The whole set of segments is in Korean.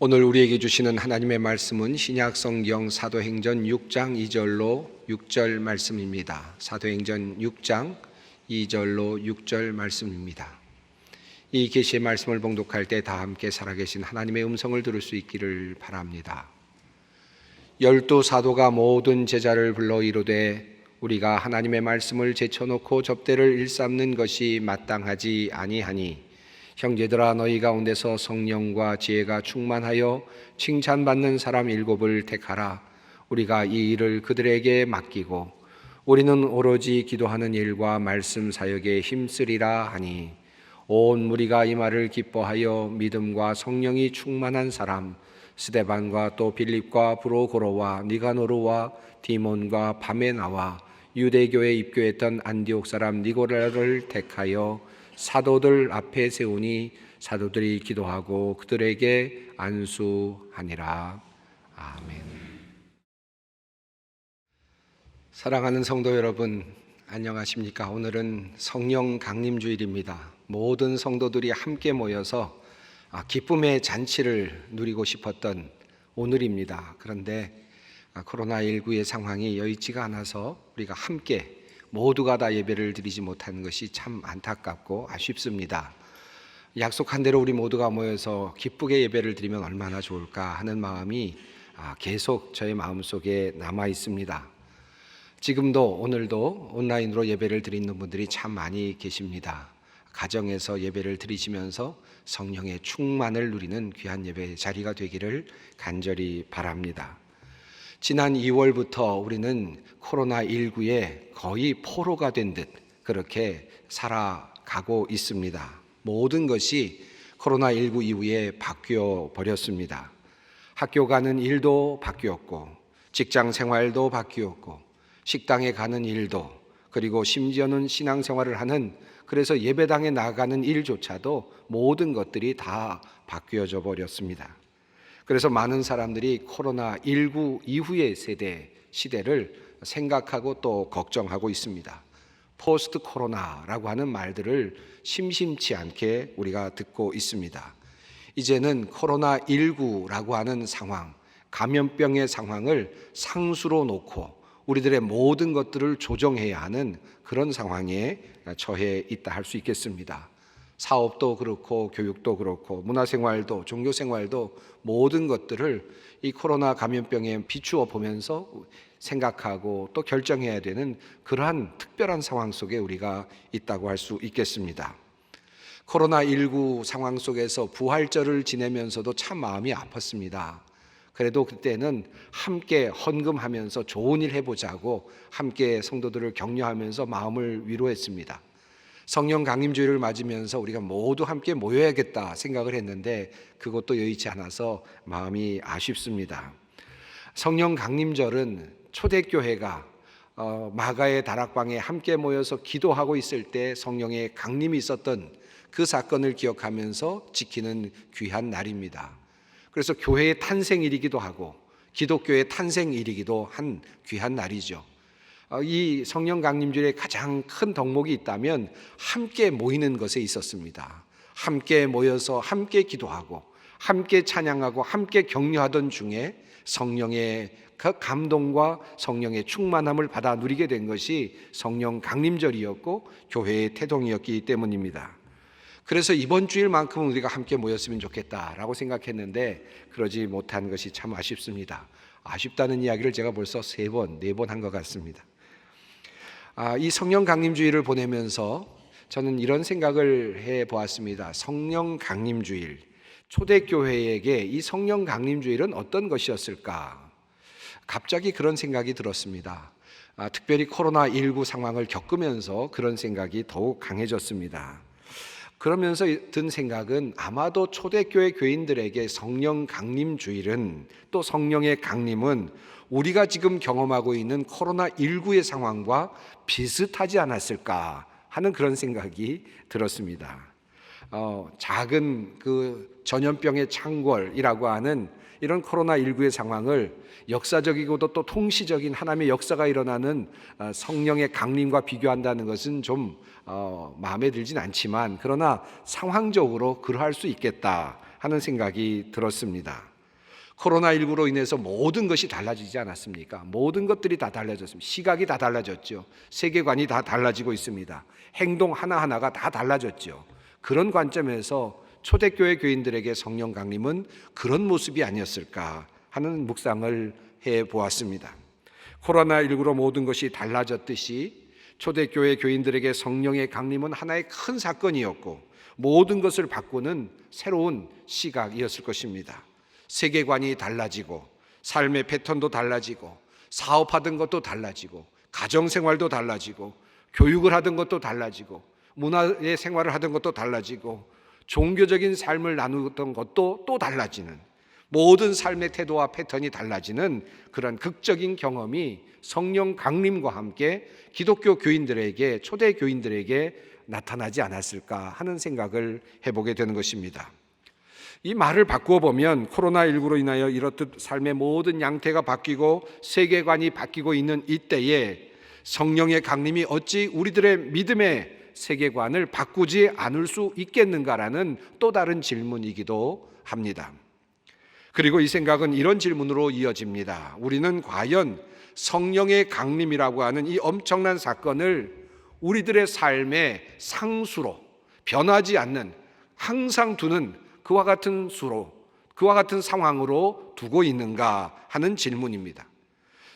오늘 우리에게 주시는 하나님의 말씀은 신약 성경 사도행전 6장 2절로 6절 말씀입니다. 사도행전 6장 2절로 6절 말씀입니다. 이 계시의 말씀을 봉독할 때 다 함께 살아계신 하나님의 음성을 들을 수 있기를 바랍니다. 12 사도가 모든 제자를 불러 이르되 우리가 하나님의 말씀을 제쳐놓고 접대를 일삼는 것이 마땅하지 아니하니 형제들아 너희 가운데서 성령과 지혜가 충만하여 칭찬받는 사람 7을 택하라. 우리가 이 일을 그들에게 맡기고 우리는 오로지 기도하는 일과 말씀 사역에 힘쓰리라 하니 온 무리가 이 말을 기뻐하여 믿음과 성령이 충만한 사람 스데반과 또 빌립과 브로고로와 니가노르와 디몬과 바메나와 유대교에 입교했던 안디옥 사람 니고라를 택하여 사도들 앞에 세우니 사도들이 기도하고 그들에게 안수하니라. 아멘. 사랑하는 성도 여러분, 안녕하십니까? 오늘은 성령 강림주일입니다. 모든 성도들이 함께 모여서 기쁨의 잔치를 누리고 싶었던 오늘입니다. 그런데 코로나19의 상황이 여의치가 않아서 우리가 함께 모두가 다 예배를 드리지 못하는 것이 참 안타깝고 아쉽습니다. 약속한 대로 우리 모두가 모여서 기쁘게 예배를 드리면 얼마나 좋을까 하는 마음이 계속 저의 마음속에 남아 있습니다. 지금도 오늘도 온라인으로 예배를 드리는 분들이 참 많이 계십니다. 가정에서 예배를 드리시면서 성령의 충만을 누리는 귀한 예배 자리가 되기를 간절히 바랍니다. 지난 2월부터 우리는 코로나19에 거의 포로가 된 듯 그렇게 살아가고 있습니다. 모든 것이 코로나19 이후에 바뀌어 버렸습니다. 학교 가는 일도 바뀌었고 직장 생활도 바뀌었고 식당에 가는 일도 그리고 심지어는 신앙생활을 하는 그래서 예배당에 나가는 일조차도 모든 것들이 다 바뀌어져 버렸습니다. 그래서 많은 사람들이 코로나19 이후의 시대를 생각하고 또 걱정하고 있습니다. 포스트 코로나라고 하는 말들을 심심치 않게 우리가 듣고 있습니다. 이제는 코로나19라고 하는 상황, 감염병의 상황을 상수로 놓고 우리들의 모든 것들을 조정해야 하는 그런 상황에 처해 있다 할 수 있겠습니다. 사업도 그렇고 교육도 그렇고 문화생활도 종교생활도 모든 것들을 이 코로나 감염병에 비추어 보면서 생각하고 또 결정해야 되는 그러한 특별한 상황 속에 우리가 있다고 할 수 있겠습니다. 코로나19 상황 속에서 부활절을 지내면서도 참 마음이 아팠습니다. 그래도 그때는 함께 헌금하면서 좋은 일 해보자고 함께 성도들을 격려하면서 마음을 위로했습니다. 성령 강림주일을 맞으면서 우리가 모두 함께 모여야겠다 생각을 했는데 그것도 여의치 않아서 마음이 아쉽습니다. 성령 강림절은 초대교회가 마가의 다락방에 함께 모여서 기도하고 있을 때 성령의 강림이 있었던 그 사건을 기억하면서 지키는 귀한 날입니다. 그래서 교회의 탄생일이기도 하고 기독교의 탄생일이기도 한 귀한 날이죠. 이 성령 강림주일의 가장 큰 덕목이 있다면 함께 모이는 것에 있었습니다. 함께 모여서 함께 기도하고 함께 찬양하고 함께 격려하던 중에 성령의 그 감동과 성령의 충만함을 받아 누리게 된 것이 성령 강림절이었고 교회의 태동이었기 때문입니다. 그래서 이번 주일만큼은 우리가 함께 모였으면 좋겠다라고 생각했는데 그러지 못한 것이 참 아쉽습니다. 아쉽다는 이야기를 제가 벌써 3번, 4번 한 것 같습니다. 이 성령 강림주일을 보내면서 저는 이런 생각을 해 보았습니다. 성령 강림주일, 초대교회에게 이 성령 강림주일은 어떤 것이었을까? 갑자기 그런 생각이 들었습니다. 특별히 코로나19 상황을 겪으면서 그런 생각이 더욱 강해졌습니다. 그러면서 든 생각은 아마도 초대교회 교인들에게 성령 강림주일은 또 성령의 강림은 우리가 지금 경험하고 있는 코로나19의 상황과 비슷하지 않았을까 하는 그런 생각이 들었습니다. 작은 그 전염병의 창궐이라고 하는 이런 코로나19의 상황을 역사적이고도 또 통시적인 하나님의 역사가 일어나는 성령의 강림과 비교한다는 것은 좀 마음에 들진 않지만 그러나 상황적으로 그러할 수 있겠다 하는 생각이 들었습니다. 코로나19로 인해서 모든 것이 달라지지 않았습니까? 모든 것들이 다 달라졌습니다. 시각이 다 달라졌죠. 세계관이 다 달라지고 있습니다. 행동 하나하나가 다 달라졌죠. 그런 관점에서 초대교회 교인들에게 성령 강림은 그런 모습이 아니었을까 하는 묵상을 해보았습니다. 코로나19로 모든 것이 달라졌듯이 초대교회 교인들에게 성령의 강림은 하나의 큰 사건이었고 모든 것을 바꾸는 새로운 시각이었을 것입니다. 세계관이 달라지고 삶의 패턴도 달라지고 사업하던 것도 달라지고 가정생활도 달라지고 교육을 하던 것도 달라지고 문화의 생활을 하던 것도 달라지고 종교적인 삶을 나누던 것도 또 달라지는 모든 삶의 태도와 패턴이 달라지는 그런 극적인 경험이 성령 강림과 함께 기독교 교인들에게 초대 교인들에게 나타나지 않았을까 하는 생각을 해보게 되는 것입니다. 이 말을 바꾸어 보면 코로나19로 인하여 이렇듯 삶의 모든 양태가 바뀌고 세계관이 바뀌고 있는 이때에 성령의 강림이 어찌 우리들의 믿음의 세계관을 바꾸지 않을 수 있겠는가라는 또 다른 질문이기도 합니다. 그리고 이 생각은 이런 질문으로 이어집니다. 우리는 과연 성령의 강림이라고 하는 이 엄청난 사건을 우리들의 삶의 상수로 변하지 않는 항상 두는 그와 같은 수로 그와 같은 상황으로 두고 있는가 하는 질문입니다.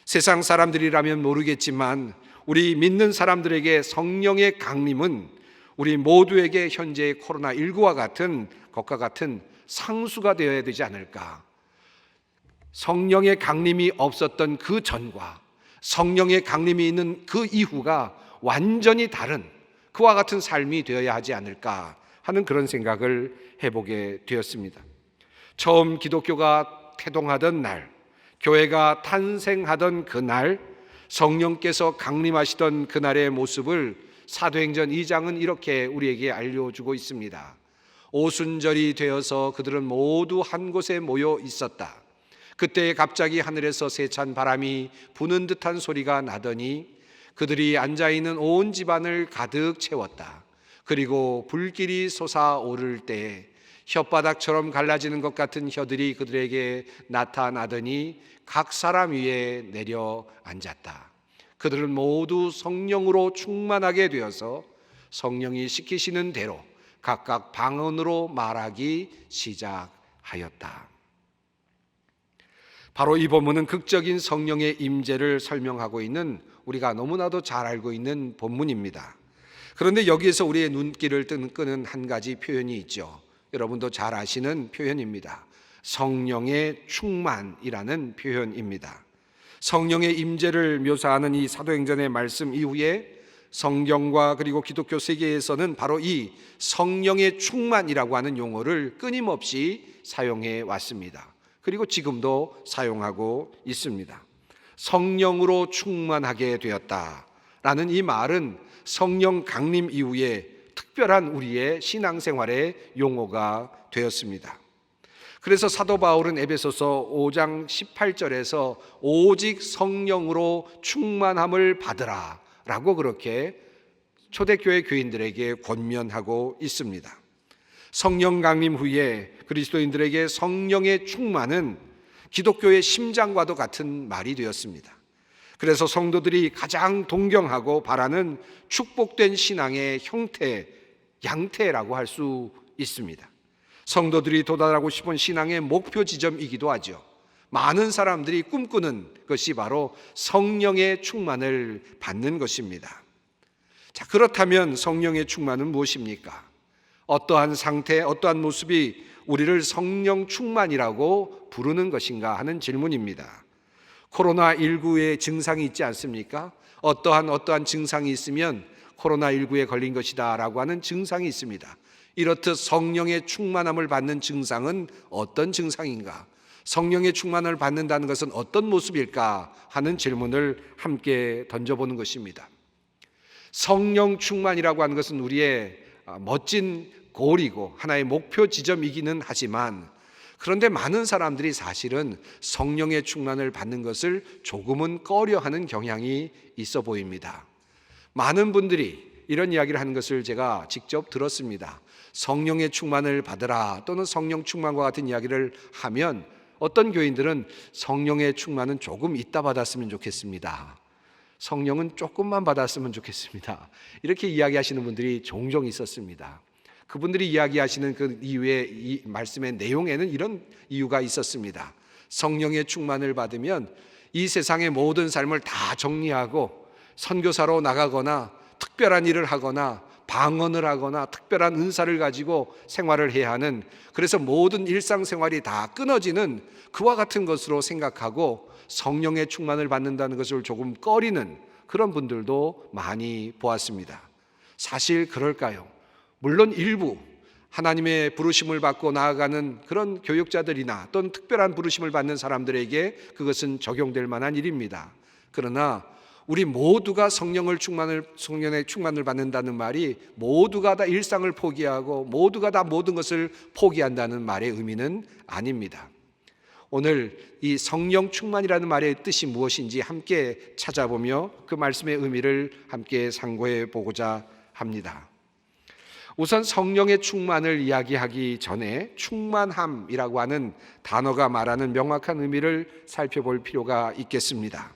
세상 사람들이라면 모르겠지만 우리 믿는 사람들에게 성령의 강림은 우리 모두에게 현재의 코로나19와 같은 것과 같은 상수가 되어야 되지 않을까. 성령의 강림이 없었던 그 전과 성령의 강림이 있는 그 이후가 완전히 다른 그와 같은 삶이 되어야 하지 않을까 하는 그런 생각을 해보게 되었습니다. 처음 기독교가 태동하던 날, 교회가 탄생하던 그날, 성령께서 강림하시던 그날의 모습을 사도행전 2장은 이렇게 우리에게 알려주고 있습니다. 오순절이 되어서 그들은 모두 한 곳에 모여 있었다. 그때 갑자기 하늘에서 세찬 바람이 부는 듯한 소리가 나더니 그들이 앉아있는 온 집안을 가득 채웠다. 그리고 불길이 솟아오를 때 혓바닥처럼 갈라지는 것 같은 혀들이 그들에게 나타나더니 각 사람 위에 내려 앉았다. 그들은 모두 성령으로 충만하게 되어서 성령이 시키시는 대로 각각 방언으로 말하기 시작하였다. 바로 이 본문은 극적인 성령의 임재를 설명하고 있는 우리가 너무나도 잘 알고 있는 본문입니다. 그런데 여기에서 우리의 눈길을 끄는 한 가지 표현이 있죠. 여러분도 잘 아시는 표현입니다. 성령의 충만이라는 표현입니다. 성령의 임재를 묘사하는 이 사도행전의 말씀 이후에 성경과 그리고 기독교 세계에서는 바로 이 성령의 충만이라고 하는 용어를 끊임없이 사용해 왔습니다. 그리고 지금도 사용하고 있습니다. 성령으로 충만하게 되었다라는 이 말은 성령 강림 이후에 특별한 우리의 신앙생활의 용어가 되었습니다. 그래서 사도 바울은 에베소서 5장 18절에서 오직 성령으로 충만함을 받으라 라고 그렇게 초대교회 교인들에게 권면하고 있습니다. 성령 강림 후에 그리스도인들에게 성령의 충만은 기독교의 심장과도 같은 말이 되었습니다. 그래서 성도들이 가장 동경하고 바라는 축복된 신앙의 형태, 양태라고 할 수 있습니다. 성도들이 도달하고 싶은 신앙의 목표 지점이기도 하죠. 많은 사람들이 꿈꾸는 것이 바로 성령의 충만을 받는 것입니다. 자, 그렇다면 성령의 충만은 무엇입니까? 어떠한 상태, 어떠한 모습이 우리를 성령 충만이라고 부르는 것인가 하는 질문입니다. 코로나19의 증상이 있지 않습니까? 어떠한 증상이 있으면 코로나19에 걸린 것이다 라고 하는 증상이 있습니다. 이렇듯 성령의 충만함을 받는 증상은 어떤 증상인가? 성령의 충만을 받는다는 것은 어떤 모습일까 하는 질문을 함께 던져보는 것입니다. 성령 충만이라고 하는 것은 우리의 멋진 골이고 하나의 목표 지점이기는 하지만 그런데 많은 사람들이 사실은 성령의 충만을 받는 것을 조금은 꺼려하는 경향이 있어 보입니다. 많은 분들이 이런 이야기를 하는 것을 제가 직접 들었습니다. 성령의 충만을 받으라 또는 성령 충만과 같은 이야기를 하면 어떤 교인들은 성령의 충만은 조금 이따 받았으면 좋겠습니다. 성령은 조금만 받았으면 좋겠습니다. 이렇게 이야기하시는 분들이 종종 있었습니다. 그분들이 이야기하시는 그 이유의 이 말씀의 내용에는 이런 이유가 있었습니다. 성령의 충만을 받으면 이 세상의 모든 삶을 다 정리하고 선교사로 나가거나 특별한 일을 하거나 방언을 하거나 특별한 은사를 가지고 생활을 해야 하는, 그래서 모든 일상생활이 다 끊어지는 그와 같은 것으로 생각하고 성령의 충만을 받는다는 것을 조금 꺼리는 그런 분들도 많이 보았습니다. 사실 그럴까요? 물론 일부 하나님의 부르심을 받고 나아가는 그런 교육자들이나 또는 특별한 부르심을 받는 사람들에게 그것은 적용될 만한 일입니다. 그러나 우리 모두가 성령의 충만을 받는다는 말이 모두가 다 일상을 포기하고 모두가 다 모든 것을 포기한다는 말의 의미는 아닙니다. 오늘 이 성령 충만이라는 말의 뜻이 무엇인지 함께 찾아보며 그 말씀의 의미를 함께 상고해 보고자 합니다. 우선 성령의 충만을 이야기하기 전에 충만함이라고 하는 단어가 말하는 명확한 의미를 살펴볼 필요가 있겠습니다.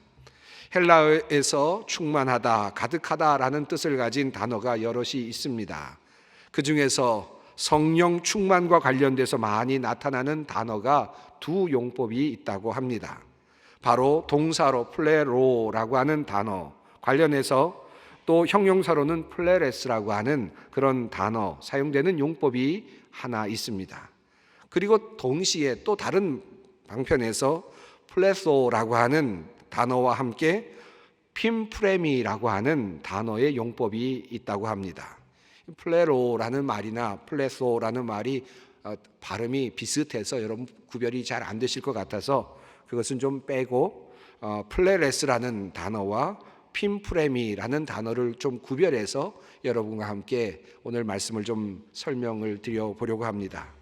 헬라어에서 충만하다, 가득하다라는 뜻을 가진 단어가 여럿이 있습니다. 그 중에서 성령 충만과 관련돼서 많이 나타나는 단어가 두 용법이 있다고 합니다. 바로 동사로 플레로라고 하는 단어 관련해서 또 형용사로는 플레레스라고 하는 그런 단어 사용되는 용법이 하나 있습니다. 그리고 동시에 또 다른 방편에서 플레소라고 하는 단어와 함께 핌프레미라고 하는 단어의 용법이 있다고 합니다. 플레로라는 말이나 플레소라는 말이 발음이 비슷해서 여러분 구별이 잘 안 되실 것 같아서 그것은 좀 빼고 플레레스라는 단어와 핌프레미라는 단어를 좀 구별해서 여러분과 함께 오늘 말씀을 좀 설명을 드려보려고 합니다.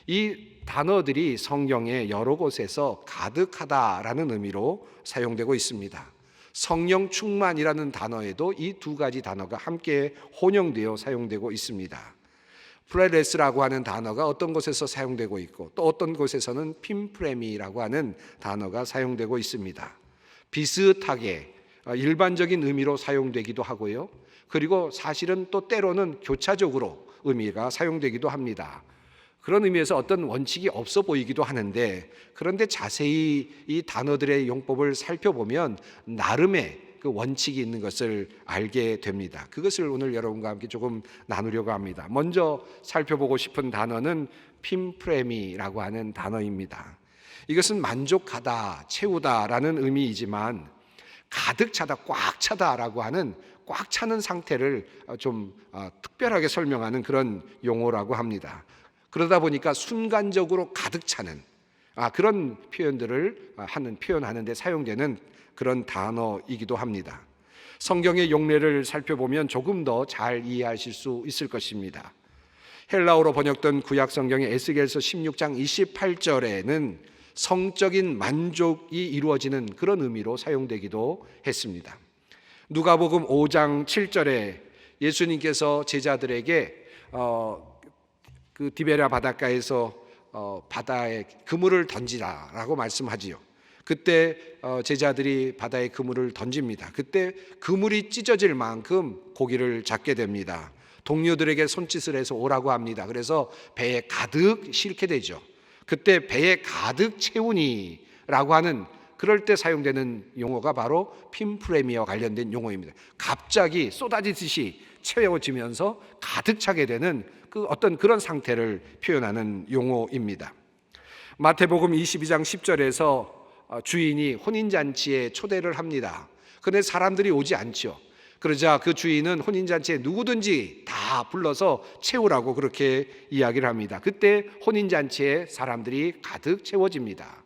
이 단어들이 성경의 여러 곳에서 가득하다라는 의미로 사용되고 있습니다. 성령 충만이라는 단어에도 이 두 가지 단어가 함께 혼용되어 사용되고 있습니다. 플레레스라고 하는 단어가 어떤 곳에서 사용되고 있고 또 어떤 곳에서는 핌프레미라고 하는 단어가 사용되고 있습니다. 비슷하게 일반적인 의미로 사용되기도 하고요. 그리고 사실은 또 때로는 교차적으로 의미가 사용되기도 합니다. 그런 의미에서 어떤 원칙이 없어 보이기도 하는데, 그런데 자세히 이 단어들의 용법을 살펴보면 나름의 그 원칙이 있는 것을 알게 됩니다. 그것을 오늘 여러분과 함께 조금 나누려고 합니다. 먼저 살펴보고 싶은 단어는 핌프레미라고 하는 단어입니다. 이것은 만족하다, 채우다라는 의미이지만 가득 차다, 꽉 차다라고 하는 꽉 차는 상태를 좀 특별하게 설명하는 그런 용어라고 합니다. 그러다 보니까 순간적으로 가득 차는 그런 표현들을 표현하는 데 사용되는 그런 단어이기도 합니다. 성경의 용례를 살펴보면 조금 더 잘 이해하실 수 있을 것입니다. 헬라어로 번역된 구약 성경의 에스겔서 16장 28절에는 성적인 만족이 이루어지는 그런 의미로 사용되기도 했습니다. 누가복음 5장 7절에 예수님께서 제자들에게 그 디베랴 바닷가에서 바다에 그물을 던지라라고 말씀하지요. 그때 제자들이 바다에 그물을 던집니다. 그때 그물이 찢어질 만큼 고기를 잡게 됩니다. 동료들에게 손짓을 해서 오라고 합니다. 그래서 배에 가득 싣게 되죠. 그때 배에 가득 채우니라고 하는 그럴 때 사용되는 용어가 바로 핌프레미와 관련된 용어입니다. 갑자기 쏟아지듯이 채워지면서 가득 차게 되는 그 어떤 그런 상태를 표현하는 용어입니다. 마태복음 22장 10절에서 주인이 혼인잔치에 초대를 합니다. 그런데 사람들이 오지 않죠. 그러자 그 주인은 혼인잔치에 누구든지 다 불러서 채우라고 그렇게 이야기를 합니다. 그때 혼인잔치에 사람들이 가득 채워집니다.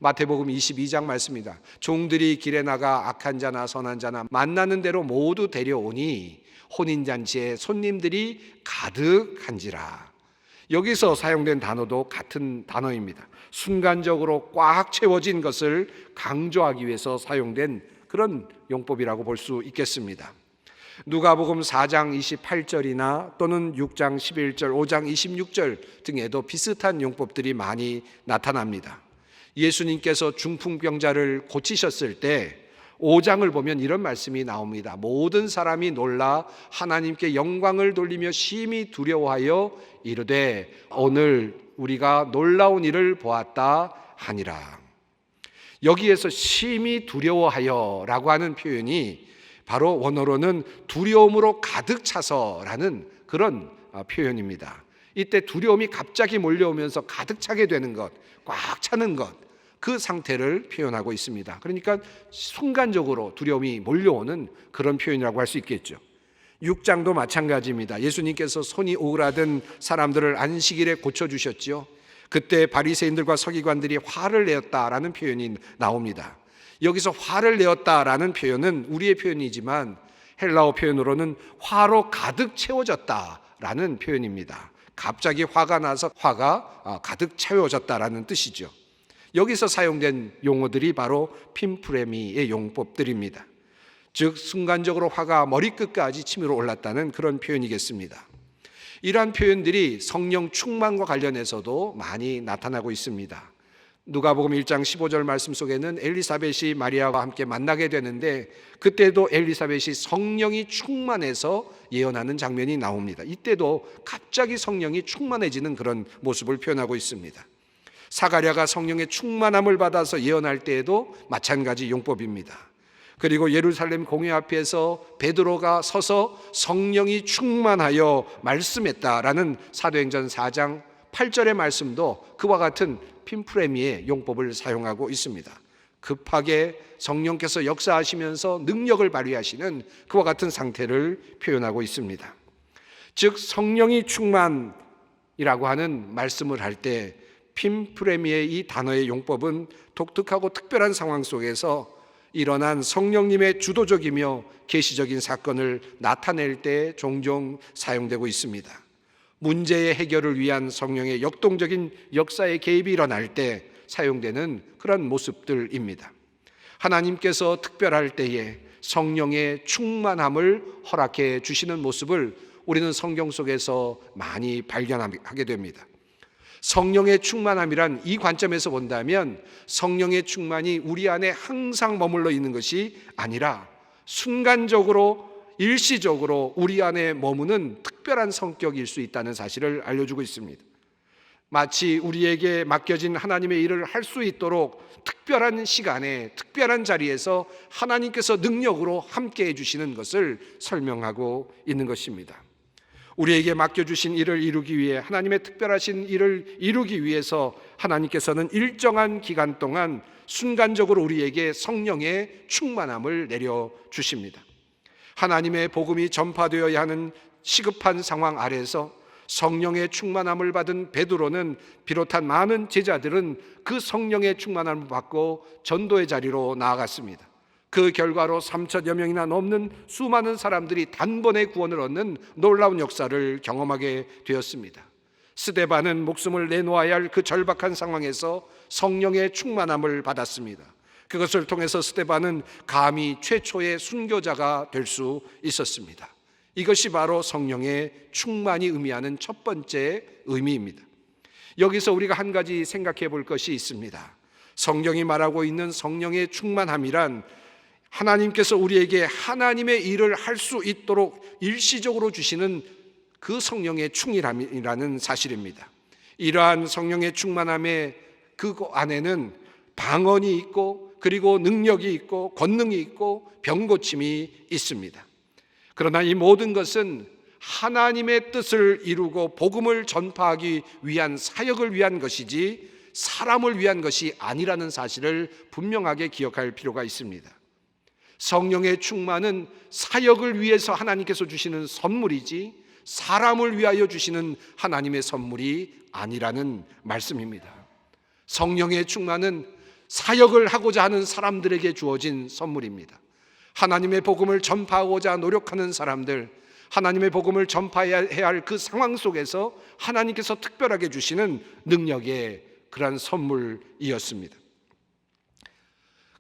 마태복음 22장 말씀입니다. 종들이 길에 나가 악한 자나 선한 자나 만나는 대로 모두 데려오니 혼인잔치에 손님들이 가득한지라. 여기서 사용된 단어도 같은 단어입니다. 순간적으로 꽉 채워진 것을 강조하기 위해서 사용된 그런 용법이라고 볼 수 있겠습니다. 누가복음 4장 28절이나 또는 6장 11절, 5장 26절 등에도 비슷한 용법들이 많이 나타납니다. 예수님께서 중풍병자를 고치셨을 때 5장을 보면 이런 말씀이 나옵니다. 모든 사람이 놀라 하나님께 영광을 돌리며 심히 두려워하여 이르되 오늘 우리가 놀라운 일을 보았다 하니라. 여기에서 심히 두려워하여 라고 하는 표현이 바로 원어로는 두려움으로 가득 차서라는 그런 표현입니다. 이때 두려움이 갑자기 몰려오면서 가득 차게 되는 것, 꽉 차는 것, 그 상태를 표현하고 있습니다. 그러니까 순간적으로 두려움이 몰려오는 그런 표현이라고 할 수 있겠죠. 6장도 마찬가지입니다. 예수님께서 손이 오그라든 사람들을 안식일에 고쳐주셨지요. 그때 바리새인들과 서기관들이 화를 내었다라는 표현이 나옵니다. 여기서 화를 내었다라는 표현은 우리의 표현이지만 헬라어 표현으로는 화로 가득 채워졌다라는 표현입니다. 갑자기 화가 나서 화가 가득 채워졌다라는 뜻이죠. 여기서 사용된 용어들이 바로 핀프레미의 용법들입니다. 즉 순간적으로 화가 머리끝까지 치밀어 올랐다는 그런 표현이겠습니다. 이러한 표현들이 성령 충만과 관련해서도 많이 나타나고 있습니다. 누가복음 1장 15절 말씀 속에는 엘리사벳이 마리아와 함께 만나게 되는데 그때도 엘리사벳이 성령이 충만해서 예언하는 장면이 나옵니다. 이때도 갑자기 성령이 충만해지는 그런 모습을 표현하고 있습니다. 사가랴가 성령의 충만함을 받아서 예언할 때에도 마찬가지 용법입니다. 그리고 예루살렘 공회 앞에서 베드로가 서서 성령이 충만하여 말씀했다라는 사도행전 4장 8절의 말씀도 그와 같은 핀프레미의 용법을 사용하고 있습니다. 급하게 성령께서 역사하시면서 능력을 발휘하시는 그와 같은 상태를 표현하고 있습니다. 즉 성령이 충만이라고 하는 말씀을 할 때 핀프레미의 이 단어의 용법은 독특하고 특별한 상황 속에서 일어난 성령님의 주도적이며 계시적인 사건을 나타낼 때 종종 사용되고 있습니다. 문제의 해결을 위한 성령의 역동적인 역사의 개입이 일어날 때 사용되는 그런 모습들입니다. 하나님께서 특별할 때에 성령의 충만함을 허락해 주시는 모습을 우리는 성경 속에서 많이 발견하게 됩니다. 성령의 충만함이란 이 관점에서 본다면 성령의 충만이 우리 안에 항상 머물러 있는 것이 아니라 순간적으로 일시적으로 우리 안에 머무는 특별한 성격일 수 있다는 사실을 알려주고 있습니다. 마치 우리에게 맡겨진 하나님의 일을 할 수 있도록 특별한 시간에 특별한 자리에서 하나님께서 능력으로 함께 해주시는 것을 설명하고 있는 것입니다. 우리에게 맡겨주신 일을 이루기 위해 하나님의 특별하신 일을 이루기 위해서 하나님께서는 일정한 기간 동안 순간적으로 우리에게 성령의 충만함을 내려주십니다. 하나님의 복음이 전파되어야 하는 시급한 상황 아래서 성령의 충만함을 받은 베드로는 비롯한 많은 제자들은 그 성령의 충만함을 받고 전도의 자리로 나아갔습니다. 그 결과로 3천여 명이나 넘는 수많은 사람들이 단번에 구원을 얻는 놀라운 역사를 경험하게 되었습니다. 스데반은 목숨을 내놓아야 할 그 절박한 상황에서 성령의 충만함을 받았습니다. 그것을 통해서 스데반은 감히 최초의 순교자가 될 수 있었습니다. 이것이 바로 성령의 충만이 의미하는 첫 번째 의미입니다. 여기서 우리가 한 가지 생각해 볼 것이 있습니다. 성경이 말하고 있는 성령의 충만함이란 하나님께서 우리에게 하나님의 일을 할 수 있도록 일시적으로 주시는 그 성령의 충만함이라는 사실입니다. 이러한 성령의 충만함의 그 안에는 방언이 있고 그리고 능력이 있고 권능이 있고 병고침이 있습니다. 그러나 이 모든 것은 하나님의 뜻을 이루고 복음을 전파하기 위한 사역을 위한 것이지 사람을 위한 것이 아니라는 사실을 분명하게 기억할 필요가 있습니다. 성령의 충만은 사역을 위해서 하나님께서 주시는 선물이지 사람을 위하여 주시는 하나님의 선물이 아니라는 말씀입니다. 성령의 충만은 사역을 하고자 하는 사람들에게 주어진 선물입니다. 하나님의 복음을 전파하고자 노력하는 사람들, 하나님의 복음을 전파해야 할 그 상황 속에서 하나님께서 특별하게 주시는 능력의 그러한 선물이었습니다.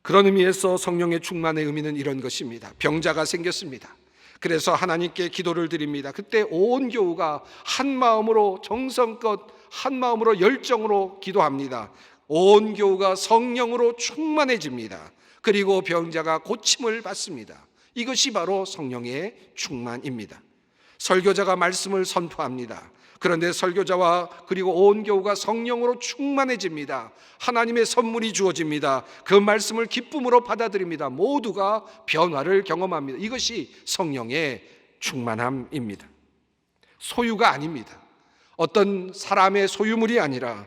그런 의미에서 성령의 충만의 의미는 이런 것입니다. 병자가 생겼습니다. 그래서 하나님께 기도를 드립니다. 그때 온 교우가 한 마음으로 정성껏 한 마음으로 열정으로 기도합니다. 온 교우가 성령으로 충만해집니다. 그리고 병자가 고침을 받습니다. 이것이 바로 성령의 충만입니다. 설교자가 말씀을 선포합니다. 그런데 설교자와 그리고 온 교우가 성령으로 충만해집니다. 하나님의 선물이 주어집니다. 그 말씀을 기쁨으로 받아들입니다. 모두가 변화를 경험합니다. 이것이 성령의 충만함입니다. 소유가 아닙니다. 어떤 사람의 소유물이 아니라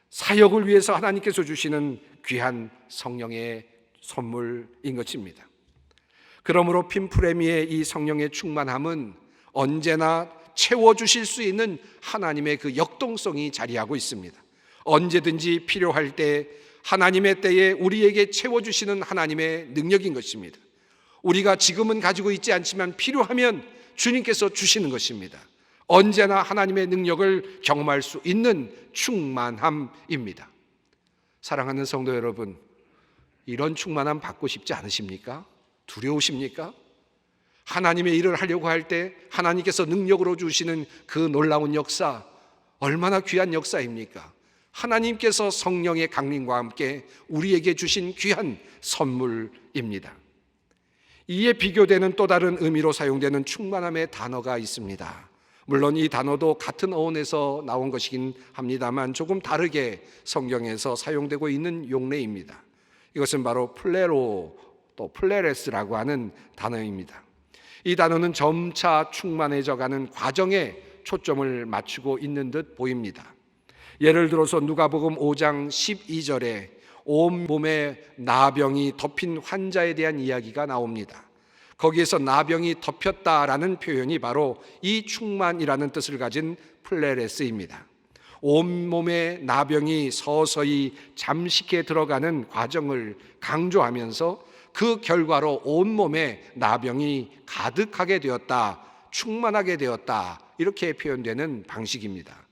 사역을 위해서 하나님께서 주시는 귀한 성령의 선물인 것입니다. 그러므로 핀프레미의 이 성령의 충만함은 언제나 채워주실 수 있는 하나님의 그 역동성이 자리하고 있습니다. 언제든지 필요할 때 하나님의 때에 우리에게 채워주시는 하나님의 능력인 것입니다. 우리가 지금은 가지고 있지 않지만 필요하면 주님께서 주시는 것입니다. 언제나 하나님의 능력을 경험할 수 있는 충만함입니다. 사랑하는 성도 여러분, 이런 충만함 받고 싶지 않으십니까? 두려우십니까? 하나님의 일을 하려고 할 때 하나님께서 능력으로 주시는 그 놀라운 역사, 얼마나 귀한 역사입니까? 하나님께서 성령의 강림과 함께 우리에게 주신 귀한 선물입니다. 이에 비교되는 또 다른 의미로 사용되는 충만함의 단어가 있습니다. 물론 이 단어도 같은 어원에서 나온 것이긴 합니다만 조금 다르게 성경에서 사용되고 있는 용례입니다. 이것은 바로 플레로 또 플레레스라고 하는 단어입니다. 이 단어는 점차 충만해져가는 과정에 초점을 맞추고 있는 듯 보입니다. 예를 들어서 누가복음 5장 12절에 온몸에 나병이 덮인 환자에 대한 이야기가 나옵니다. 거기에서 나병이 덮였다라는 표현이 바로 이 충만이라는 뜻을 가진 플레레스입니다. 온몸에 나병이 서서히 잠식해 들어가는 과정을 강조하면서 그 결과로 온몸에 나병이 가득하게 되었다, 충만하게 되었다, 이렇게 표현되는 방식입니다.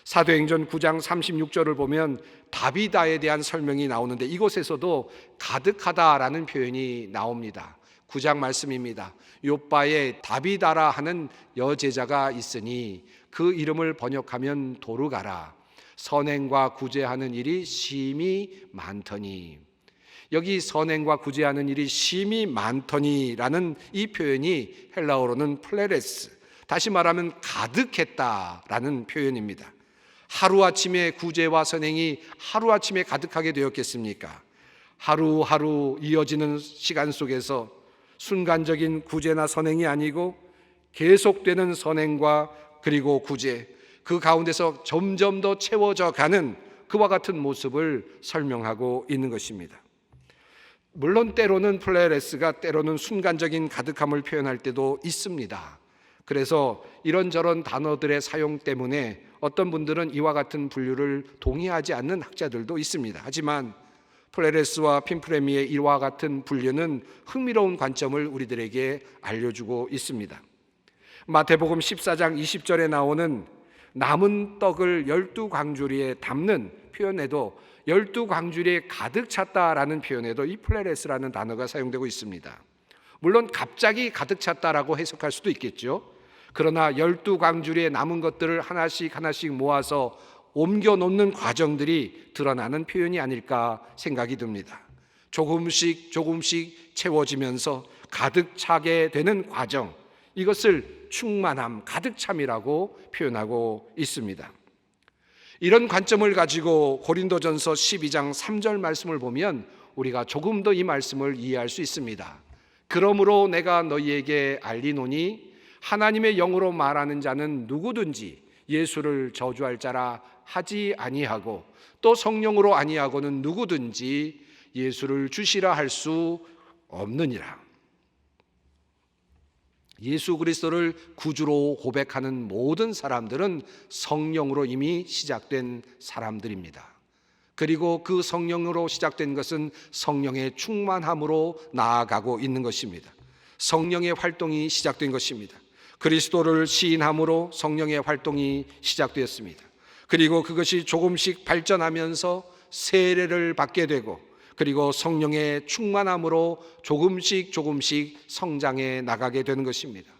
사도행전 9장 36절을 보면 다비다에 대한 설명이 나오는데 이곳에서도 가득하다라는 표현이 나옵니다. 9장 말씀입니다. 요바에 다비다라 하는 여제자가 있으니 그 이름을 번역하면 도르가라. 선행과 구제하는 일이 심히 많더니. 여기 선행과 구제하는 일이 심히 많더니라는 이 표현이 헬라어로는 플레레스, 다시 말하면 가득했다라는 표현입니다. 하루아침에 구제와 선행이 하루아침에 가득하게 되었겠습니까? 하루하루 이어지는 시간 속에서 순간적인 구제나 선행이 아니고 계속되는 선행과 그리고 구제, 그 가운데서 점점 더 채워져 가는 그와 같은 모습을 설명하고 있는 것입니다. 물론 때로는 플레레스가 때로는 순간적인 가득함을 표현할 때도 있습니다. 그래서 이런저런 단어들의 사용 때문에 어떤 분들은 이와 같은 분류를 동의하지 않는 학자들도 있습니다. 하지만 플레레스와 핀프레미의 이와 같은 분류는 흥미로운 관점을 우리들에게 알려주고 있습니다. 마태복음 14장 20절에 나오는 남은 떡을 12광주리에 담는 표현에도 12광주리에 가득 찼다라는 표현에도 이 플레레스라는 단어가 사용되고 있습니다. 물론 갑자기 가득 찼다라고 해석할 수도 있겠죠. 그러나 12광주리에 남은 것들을 하나씩 하나씩 모아서 옮겨 놓는 과정들이 드러나는 표현이 아닐까 생각이 듭니다. 조금씩 조금씩 채워지면서 가득 차게 되는 과정, 이것을 충만함, 가득 참이라고 표현하고 있습니다. 이런 관점을 가지고 고린도전서 12장 3절 말씀을 보면 우리가 조금 더 이 말씀을 이해할 수 있습니다. 그러므로 내가 너희에게 알리노니 하나님의 영으로 말하는 자는 누구든지 예수를 저주할 자라 하지 아니하고 또 성령으로 아니하고는 누구든지 예수를 주시라 할 수 없느니라. 예수 그리스도를 구주로 고백하는 모든 사람들은 성령으로 이미 시작된 사람들입니다. 그리고 그 성령으로 시작된 것은 성령의 충만함으로 나아가고 있는 것입니다. 성령의 활동이 시작된 것입니다. 그리스도를 시인함으로 성령의 활동이 시작되었습니다. 그리고 그것이 조금씩 발전하면서 세례를 받게 되고 그리고 성령의 충만함으로 조금씩 성장해 나가게 되는 것입니다.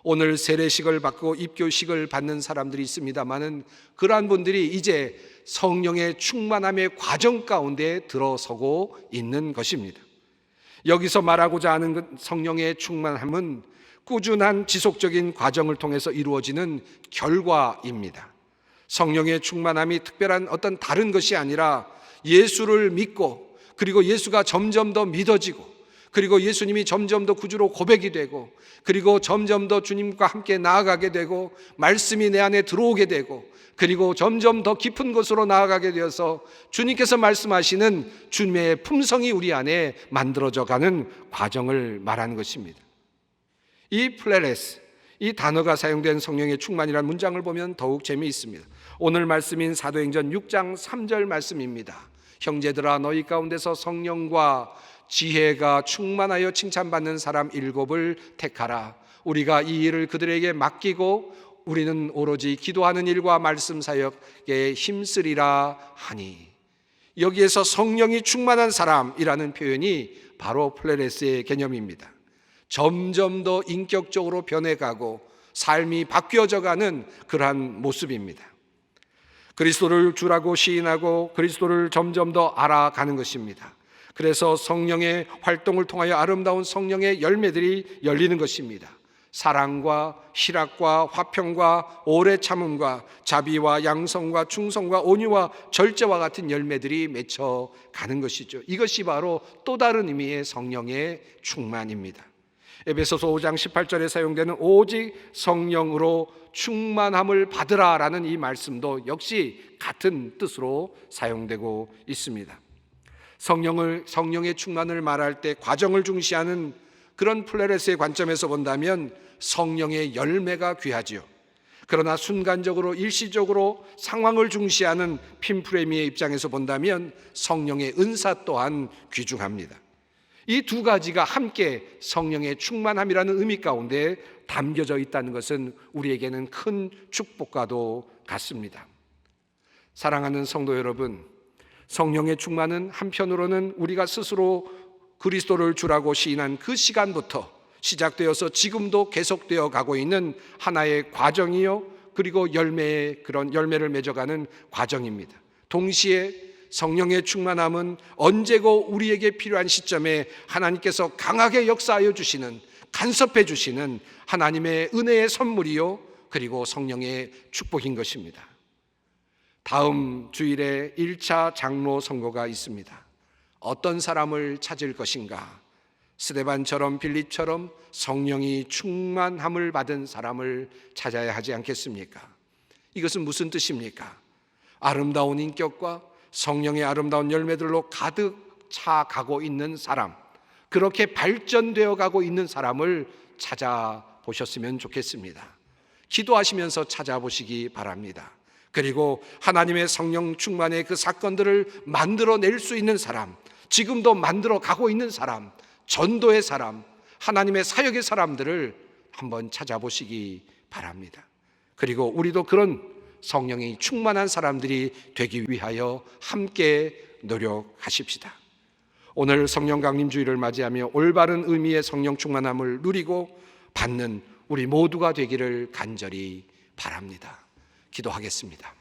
오늘 세례식을 받고 입교식을 받는 사람들이 있습니다마는 그러한 분들이 이제 성령의 충만함의 과정 가운데 들어서고 있는 것입니다. 여기서 말하고자 하는 성령의 충만함은 꾸준한 지속적인 과정을 통해서 이루어지는 결과입니다. 성령의 충만함이 특별한 어떤 다른 것이 아니라 예수를 믿고, 그리고 예수가 점점 더 믿어지고, 그리고 예수님이 점점 더 구주로 고백이 되고, 그리고 점점 더 주님과 함께 나아가게 되고, 말씀이 내 안에 들어오게 되고, 그리고 점점 더 깊은 곳으로 나아가게 되어서 주님께서 말씀하시는 주님의 품성이 우리 안에 만들어져 가는 과정을 말하는 것입니다. 이 플레레스, 이 단어가 사용된 성령의 충만이라는 문장을 보면 더욱 재미있습니다. 오늘 말씀인 사도행전 6장 3절 말씀입니다. 형제들아, 너희 가운데서 성령과 지혜가 충만하여 칭찬받는 사람 7을 택하라. 우리가 이 일을 그들에게 맡기고 우리는 오로지 기도하는 일과 말씀 사역에 힘쓰리라 하니. 여기에서 성령이 충만한 사람이라는 표현이 바로 플레레스의 개념입니다. 점점 더 인격적으로 변해가고 삶이 바뀌어져 가는 그러한 모습입니다. 그리스도를 주라고 시인하고 그리스도를 점점 더 알아가는 것입니다. 그래서 성령의 활동을 통하여 아름다운 성령의 열매들이 열리는 것입니다. 사랑과 희락과 화평과 오래 참음과 자비와 양성과 충성과 온유와 절제와 같은 열매들이 맺혀 가는 것이죠. 이것이 바로 또 다른 의미의 성령의 충만입니다. 에베소서 5장 18절에 사용되는 오직 성령으로 충만함을 받으라라는 이 말씀도 역시 같은 뜻으로 사용되고 있습니다. 성령의 충만을 말할 때 과정을 중시하는 그런 플레레스의 관점에서 본다면 성령의 열매가 귀하지요. 그러나 순간적으로 일시적으로 상황을 중시하는 핀프레미의 입장에서 본다면 성령의 은사 또한 귀중합니다. 이 두 가지가 함께 성령의 충만함이라는 의미 가운데 담겨져 있다는 것은 우리에게는 큰 축복과도 같습니다. 사랑하는 성도 여러분, 성령의 충만은 한편으로는 우리가 스스로 그리스도를 주라고 시인한 그 시간부터 시작되어서 지금도 계속되어 가고 있는 하나의 과정이요, 그리고 그런 열매를 맺어가는 과정입니다. 동시에 성령의 충만함은 언제고 우리에게 필요한 시점에 하나님께서 강하게 역사하여 주시는, 간섭해 주시는 하나님의 은혜의 선물이요, 그리고 성령의 축복인 것입니다. 다음 주일에 1차 장로 선거가 있습니다. 어떤 사람을 찾을 것인가? 스데반처럼 빌립처럼 성령이 충만함을 받은 사람을 찾아야 하지 않겠습니까? 이것은 무슨 뜻입니까? 아름다운 인격과 성령의 아름다운 열매들로 가득 차가고 있는 사람, 그렇게 발전되어 가고 있는 사람을 찾아보셨으면 좋겠습니다. 기도하시면서 찾아보시기 바랍니다. 그리고 하나님의 성령 충만의 그 사건들을 만들어낼 수 있는 사람, 지금도 만들어 가고 있는 사람, 전도의 사람, 하나님의 사역의 사람들을 한번 찾아보시기 바랍니다. 그리고 우리도 그런 성령이 충만한 사람들이 되기 위하여 함께 노력하십시다. 오늘 성령 강림 주일을 맞이하며 올바른 의미의 성령 충만함을 누리고 받는 우리 모두가 되기를 간절히 바랍니다. 기도하겠습니다.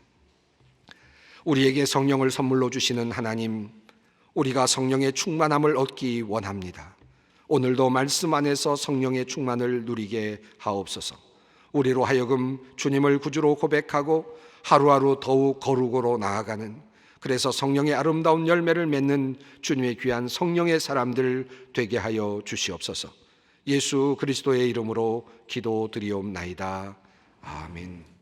우리에게 성령을 선물로 주시는 하나님, 우리가 성령의 충만함을 얻기 원합니다. 오늘도 말씀 안에서 성령의 충만을 누리게 하옵소서. 우리로 하여금 주님을 구주로 고백하고 하루하루 더욱 거룩으로 나아가는, 그래서 성령의 아름다운 열매를 맺는 주님의 귀한 성령의 사람들 되게 하여 주시옵소서. 예수 그리스도의 이름으로 기도드리옵나이다. 아멘.